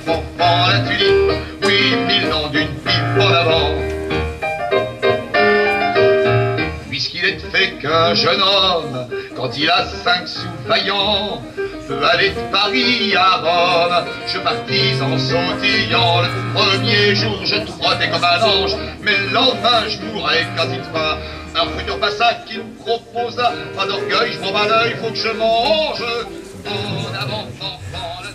fanfan la tulipe, oui, 1000 noms d'une pipe en avant. Puisqu'il est fait qu'un jeune homme, quand il a 5 sous vaillants, peut aller de Paris à Rome. Je partis en sautillant. Le premier jour, je trottais comme un ange, mais le lendemain, je mourrais quasiment. Un futur passage qui me proposa, pas d'orgueil, je m'en bats l'œil, faut que je mange. En avant, enfant, le...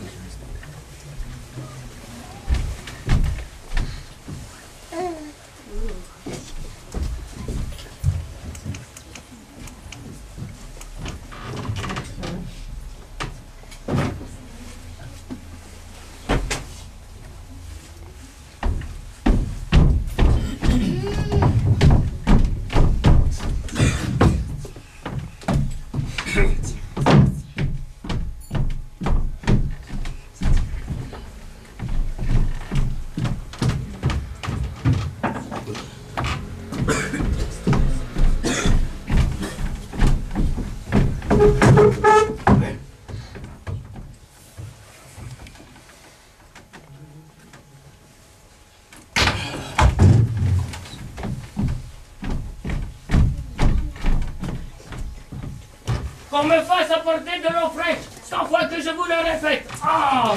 Qu'on me fasse apporter de l'eau fraîche, 100 fois que je vous le répète. Ah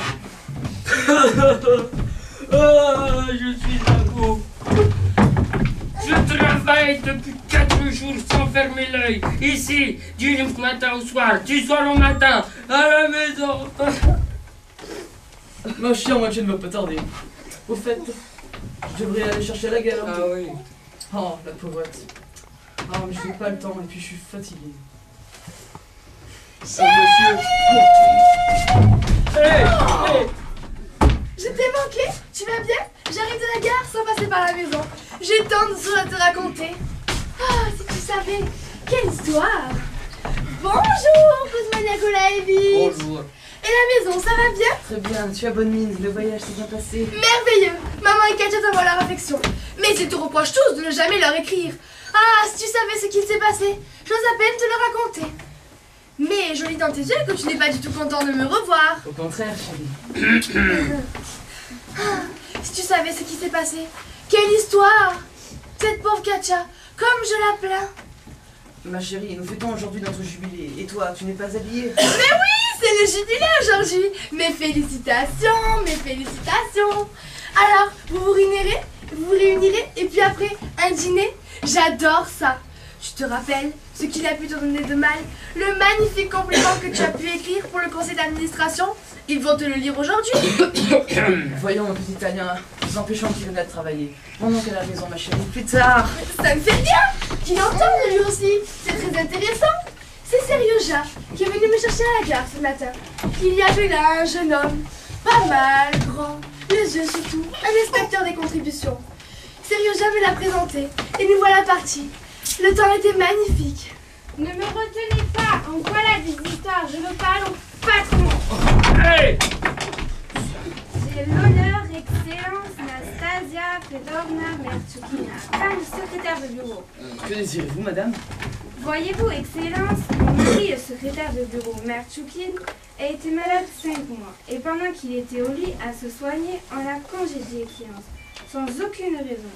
je suis à bout. Je travaille depuis 4 jours sans fermer l'œil. Ici, du matin au soir, du soir au matin, à la maison. Ma chère, moi je ne veux pas tarder. Au fait, je devrais aller chercher la gare. Ah oui. Oh, la pauvrette. Ah, mais je n'ai pas le temps et puis je suis fatigué. Monsieur. Hey, hey. Je t'ai manqué, tu vas bien? J'arrive de la gare sans passer par la maison. J'ai tant de choses à te raconter. Ah, si tu savais, quelle histoire! Bonjour, Kuzma Nikolaevitch. Bonjour. Et la maison, ça va bien? Très bien, tu as bonne mine, le voyage s'est bien passé. Merveilleux! Maman et Katia t'envoient leur affection. Mais ils te reprochent tous de ne jamais leur écrire. Ah, si tu savais ce qu'il s'est passé, j'ose à peine te le raconter. Mais je lis dans tes yeux que tu n'es pas du tout content de me revoir. Au contraire, chérie. Ah, si tu savais ce qui s'est passé. Quelle histoire! Cette pauvre Katia, comme je la plains. Ma chérie, nous fêtons aujourd'hui notre jubilé. Et toi, tu n'es pas habillée? Mais oui, c'est le jubilé aujourd'hui. Mes félicitations, mes félicitations. Alors, vous vous réunirez, et puis après, un dîner. J'adore ça. Tu te rappelles ce qu'il a pu te donner de mal? Le magnifique compliment que tu as pu écrire pour le conseil d'administration? Ils vont te le lire aujourd'hui. Voyons, mon petit Italien, nous empêchons qu'il vienne à travailler. Mon oncle à la maison, ma chérie, plus tard. Ça me fait bien qu'il entende lui aussi. C'est très intéressant. C'est Serioja qui est venu me chercher à la gare ce matin. Il y avait là un jeune homme, pas mal, grand, les yeux surtout, un inspecteur des contributions. Serioja me l'a présenté et nous voilà partis. Le temps était magnifique. Ne me retenez pas, en voilà des histoires, je veux parler au patron. Hey. J'ai l'honneur, Excellence Nastasia Fedorovna Merchukina, femme secrétaire de bureau. Que désirez-vous, madame? Voyez-vous, Excellence, mon mari, le secrétaire de bureau Merchukin, a été malade 5 mois et pendant qu'il était au lit à se soigner, on l'a congédié, Excellence, sans aucune raison.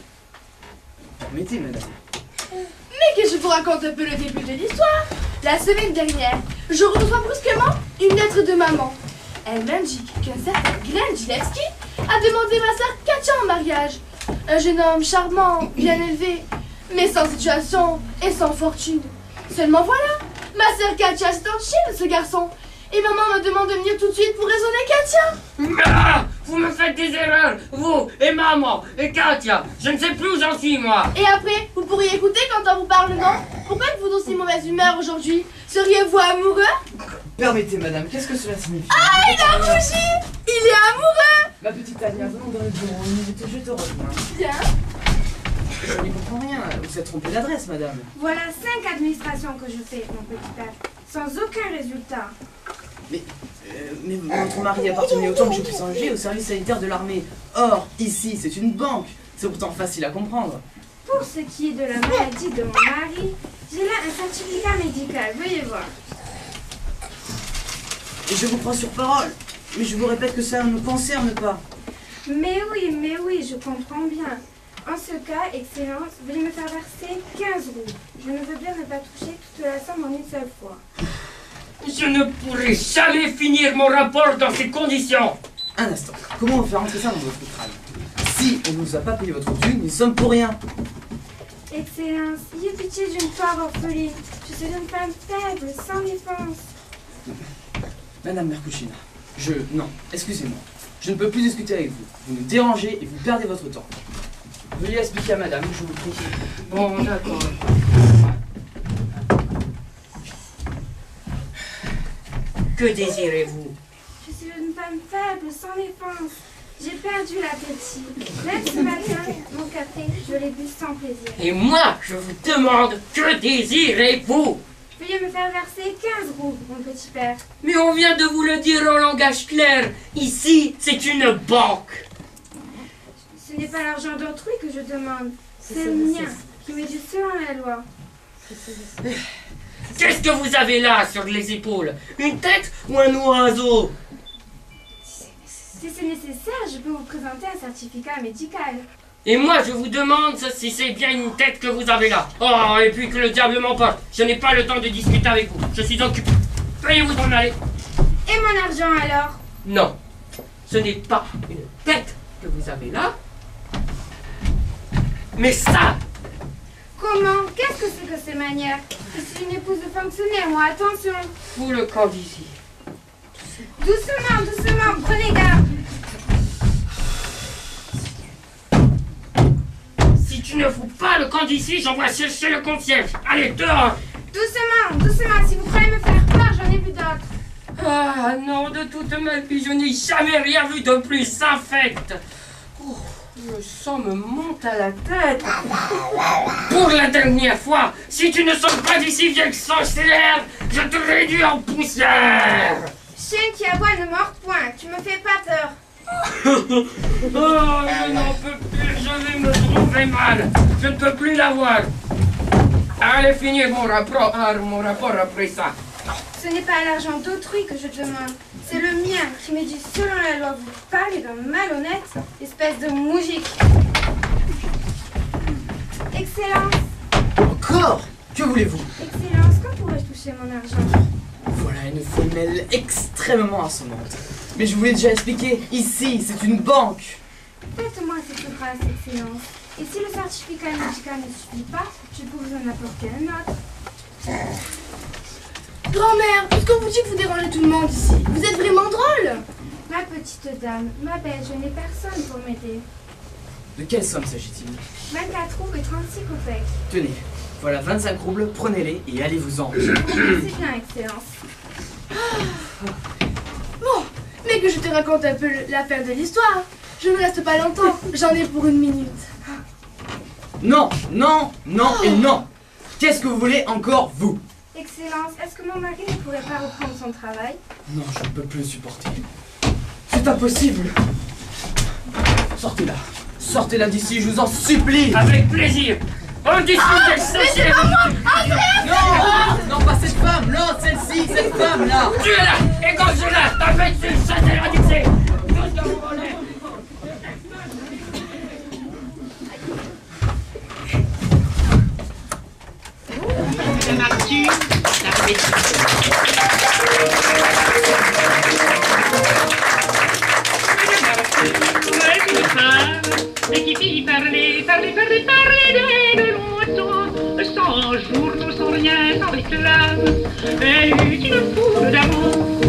Mettez, madame. Mais que je vous raconte un peu le début de l'histoire. La semaine dernière, je reçois brusquement une lettre de maman. Elle m'indique qu'un certain Glendilevski a demandé ma sœur Katia en mariage. Un jeune homme charmant, bien élevé, mais sans situation et sans fortune. Seulement voilà, ma sœur Katia s'est enchée de ce garçon. Et maman me demande de venir tout de suite pour raisonner Katia. Ah, vous me faites des erreurs, vous et maman et Katia. Je ne sais plus où j'en suis, moi. Et après, vous pourriez écouter quand on vous parle, non? Pourquoi êtes-vous d'aussi mauvaise humeur aujourd'hui? Seriez-vous amoureux? Permettez, madame, qu'est-ce que cela signifie? Ah, il a rougi! Il est amoureux! Ma petite Tania, venons dans le bureau, je te rejoins. Bien. Je n'y comprends rien, vous êtes trompé d'adresse, madame. Voilà 5 administrations que je fais, mon petit père, sans aucun résultat. Mais votre mari appartenait autant que je puisse en juger au service sanitaire de l'armée. Or, ici, c'est une banque. C'est pourtant facile à comprendre. Pour ce qui est de la maladie de mon mari, j'ai là un certificat médical, veuillez voir. Et je vous prends sur parole. Mais je vous répète que ça ne nous concerne pas. Mais oui, je comprends bien. En ce cas, Excellence, veuillez me faire verser 15 roubles. Je ne veux bien ne pas toucher toute la somme en une seule fois. Je ne pourrai jamais finir mon rapport dans ces conditions. Un instant, comment on va faire entrer ça dans votre crâne? Si on ne nous a pas payé votre dû, nous n'y sommes pour rien. Excellence, ayez pitié d'une pauvre orpheline. Je suis une femme faible, sans défense. Madame Mercouchina, non, excusez-moi. Je ne peux plus discuter avec vous. Vous nous dérangez et vous perdez votre temps. Veuillez expliquer à madame, je vous prie. Bon, d'accord. Que désirez-vous? Je suis une femme faible, sans défense. J'ai perdu l'appétit. Même ce matin, mon café, je l'ai bu sans plaisir. Et moi, je vous demande, que désirez-vous? Veuillez me faire verser 15 roubles, mon petit père. Mais on vient de vous le dire en langage clair. Ici, c'est une banque. Ce n'est pas l'argent d'autrui que je demande. C'est le mien, qui m'est dû selon la loi. Qu'est-ce que vous avez là sur les épaules? Une tête ou un oiseau? Si c'est nécessaire, je peux vous présenter un certificat médical. Et moi, je vous demande si c'est bien une tête que vous avez là. Oh, et puis que le diable m'emporte. Je n'ai pas le temps de discuter avec vous. Je suis occupé. Veuillez vous en aller. Et mon argent alors? Non, ce n'est pas une tête que vous avez là. Mais ça! Comment? Qu'est-ce que c'est que ces manières? Je suis une épouse de fonctionnaire, moi, attention! Vous le camp d'ici. Doucement, doucement, prenez garde! Si tu ne fous pas le camp d'ici, j'envoie chercher le concierge. Allez, dehors! Doucement, doucement, si vous croyez me faire peur, j'en ai vu d'autres. Ah non, de toute ma vie, je n'ai jamais rien vu de plus infect. Oh, le sang me monte à la tête. Pour la dernière fois, si tu ne sors pas d'ici, vieille sorcière, je te réduis en poussière. Chien qui aboie ne mord point, tu me fais pas peur. Oh, je n'en peux plus, je vais me trouver mal. Je ne peux plus la voir. Allez finir mon rapport après ça. Ce n'est pas l'argent d'autrui que je demande, c'est le mien qui m'est dû selon la loi. Vous parlez d'un malhonnête, espèce de moujik. Excellence, Encore? Que voulez-vous? Excellence, quand pourrais-je toucher mon argent? Voilà une femelle extrêmement assommante. Mais je vous l'ai déjà expliqué, ici, c'est une banque. Faites-moi cette grâce, Excellence. Et si le certificat médical ne suffit pas, je peux vous en apporter un autre. Grand-mère, puisqu'on vous dit que vous dérangez tout le monde ici, vous êtes vraiment drôle. Ma petite dame, ma belle, je n'ai personne pour m'aider. De quelle somme s'agit-il? 24 roubles et 36 kopecks. Tenez, voilà 25 roubles, prenez-les et allez-vous-en. C'est bien, Excellence. Bon, mais que je te raconte un peu l'affaire de l'histoire. Je ne reste pas longtemps, j'en ai pour 1 minute. Non, non, non et non. Qu'est-ce que vous voulez encore, vous? Excellence, est-ce que mon mari ne pourrait pas reprendre son travail? Non, je ne peux plus le supporter. C'est impossible. Sortez-la. Sortez-la d'ici, je vous en supplie. Avec plaisir. On discute des sorcières. Non, non, pas cette femme, non, celle-ci, cette femme-là. Tuez-la, égorgez-la. Avec une chasseur addictée. Tous dans mon volet. Remarques-tu la répétition? Une femme qui fit parler de l'autre, sans journaux, sans rien, sans réclame. Elle eut une foule d'amour